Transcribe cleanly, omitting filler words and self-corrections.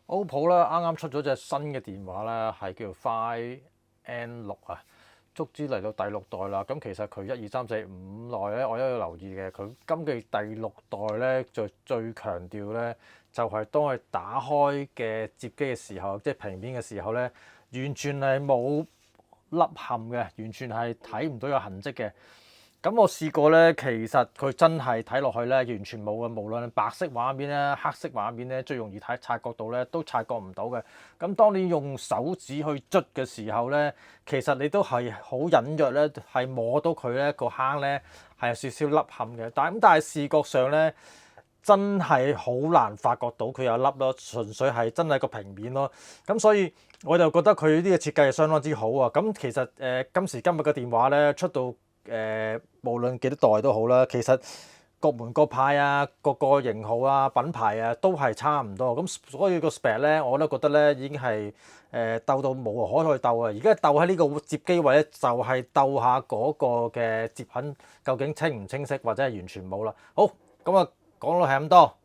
OPPO 咧啱啱出咗隻新嘅電話咧，係叫做 Find N6啊，足之嚟到第六代啦。咁其實佢1、2、3、4、5內咧，我都有留意嘅。佢今季第六代咧，就最強調咧，就係當佢打開嘅接機嘅時候，即係平面嘅時候咧，完全係冇凹陷嘅，完全係睇唔到有痕跡嘅。咁我試過咧，其實佢真係睇落去咧，完全冇嘅。無論白色畫面咧、黑色畫面咧，最容易察覺到咧，都察覺唔到嘅。咁當你用手指去捽嘅時候咧，其實你都係好隱約咧，係摸到佢咧個坑咧係有少少凹陷嘅。但係視覺上咧，真係好難發覺到佢有凹咯，純粹係真係個平面咯。咁所以我就覺得佢呢個設計係相當之好啊。咁其實今時今日嘅電話咧出到無論幾多代都好啦，其實各門各派啊，各個型號啊、品牌啊都係差唔多。咁所以個 spec 咧，我都覺得咧已經係鬥到無可去鬥啊！而家鬥喺呢個接機位咧，就係鬥下嗰個嘅接痕究竟清唔清晰，或者係完全冇啦。好，咁啊講到係咁多。